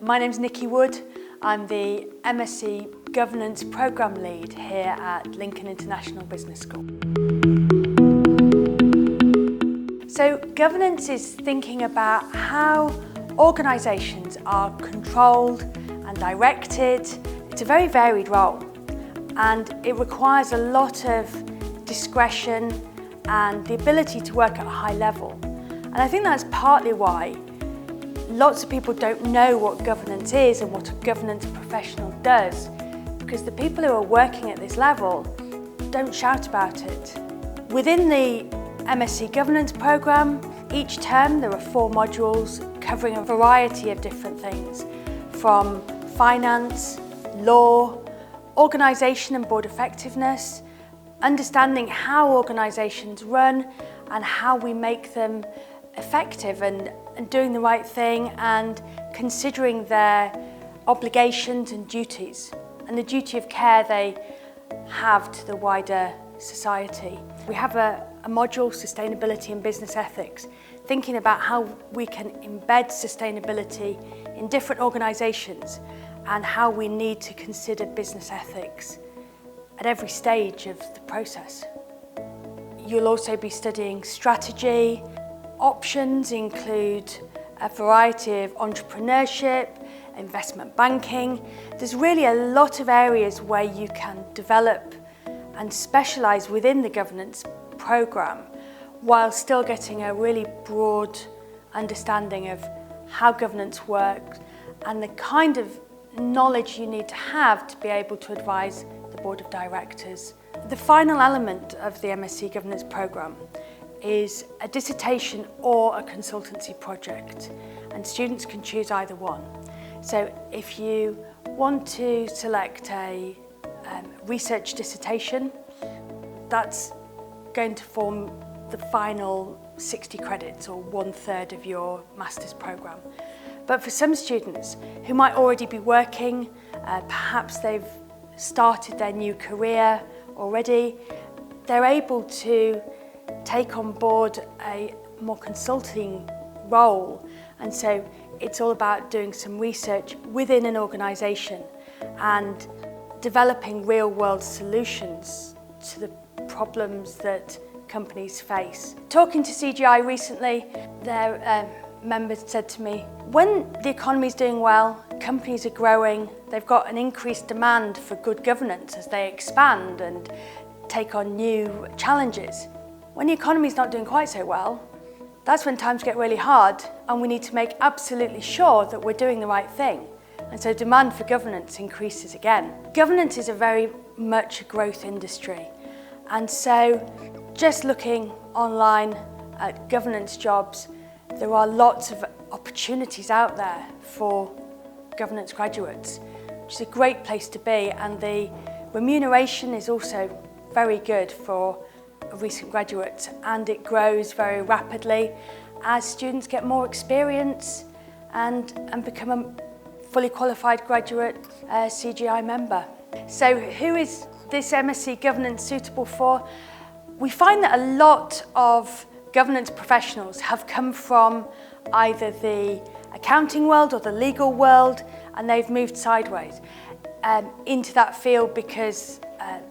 My name's Nikki Wood. I'm the MSc Governance Programme Lead here at Lincoln International Business School. So governance is thinking about how organisations are controlled and directed. It's a very varied role and it requires a lot of discretion and the ability to work at a high level. And I think that's partly why lots of people don't know what governance is and what a governance professional does, because the people who are working at this level don't shout about it. Within the MSc Governance programme, each term there are 4 modules covering a variety of different things, from finance, law, organisation and board effectiveness, understanding how organisations run and how we make them effective and doing the right thing and considering their obligations and duties and the duty of care they have to the wider society. We have a module, Sustainability and Business Ethics, thinking about how we can embed sustainability in different organisations and how we need to consider business ethics at every stage of the process. You'll also be studying strategy. Options include a variety of entrepreneurship, investment banking. There's really a lot of areas where you can develop and specialise within the governance programme while still getting a really broad understanding of how governance works and the kind of knowledge you need to be able to advise the board of directors. The final element of the MSc Governance programme is a dissertation or a consultancy project, and students can choose either one. So if you want to select a research dissertation, that's going to form the final 60 credits or 1/3 of your master's programme. But for some students who might already be working, perhaps they've started their new career already, they're able to take on board a more consulting role, and so it's all about doing some research within an organisation and developing real-world solutions to the problems that companies face. Talking to CGI recently, their members said to me, when the economy is doing well, companies are growing, they've got an increased demand for good governance as they expand and take on new challenges. When the economy is not doing quite so well, that's when times get really hard and we need to make absolutely sure that we're doing the right thing. And so demand for governance increases again. Governance is a very much a growth industry. And so just looking online at governance jobs, there are lots of opportunities out there for governance graduates, which is a great place to be. And the remuneration is also very good for recent graduates, and it grows very rapidly as students get more experience and become a fully qualified graduate CGI member. So who is this MSc Governance suitable for? We find that a lot of governance professionals have come from either the accounting world or the legal world, and they've moved sideways into that field because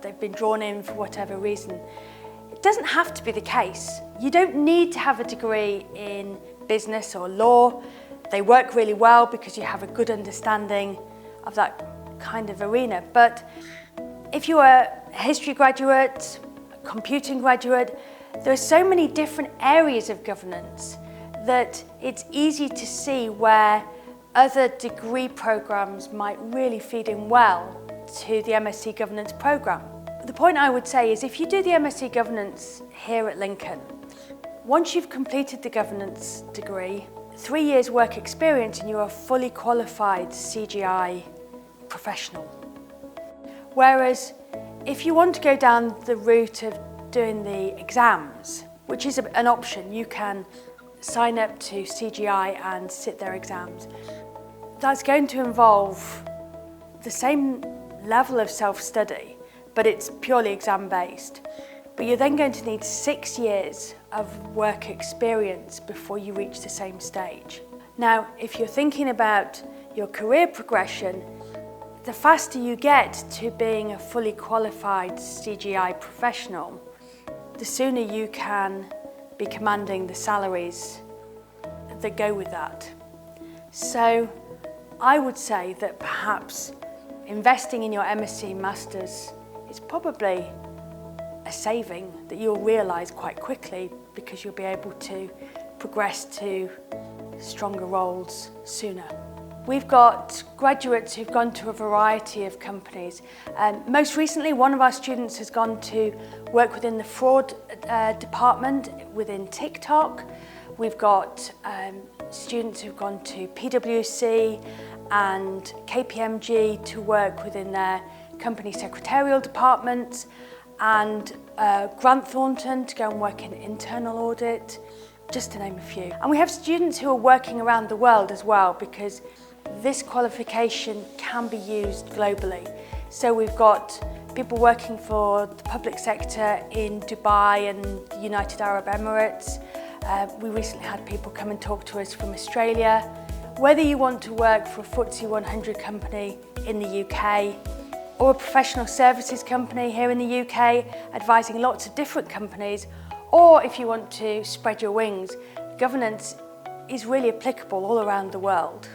they've been drawn in for whatever reason. It doesn't have to be the case. You don't need to have a degree in business or law. They work really well because you have a good understanding of that kind of arena. But if you are a history graduate, a computing graduate, there are so many different areas of governance that it's easy to see where other degree programmes might really feed in well to the MSc Governance programme. The point I would say is if you do the MSc Governance here at Lincoln, once you've completed the governance degree, 3 years work experience and you're a fully qualified CGI professional. Whereas if you want to go down the route of doing the exams, which is an option, you can sign up to CGI and sit their exams. That's going to involve the same level of self-study, but it's purely exam-based. But you're then going to need 6 years of work experience before you reach the same stage. Now, if you're thinking about your career progression, the faster you get to being a fully qualified CGI professional, the sooner you can be commanding the salaries that go with that. So I would say that perhaps investing in your MSc Masters is probably a saving that you'll realise quite quickly, because you'll be able to progress to stronger roles sooner. We've got graduates who've gone to a variety of companies. Most recently, one of our students has gone to work within the fraud department within TikTok. We've got students who've gone to PwC and KPMG to work within their company secretarial departments, and Grant Thornton to go and work in internal audit, just to name a few. And we have students who are working around the world as well, because this qualification can be used globally. So we've got people working for the public sector in Dubai and the United Arab Emirates. We recently had people come and talk to us from Australia. Whether you want to work for a FTSE 100 company in the UK or a professional services company here in the UK, advising lots of different companies, or if you want to spread your wings, governance is really applicable all around the world.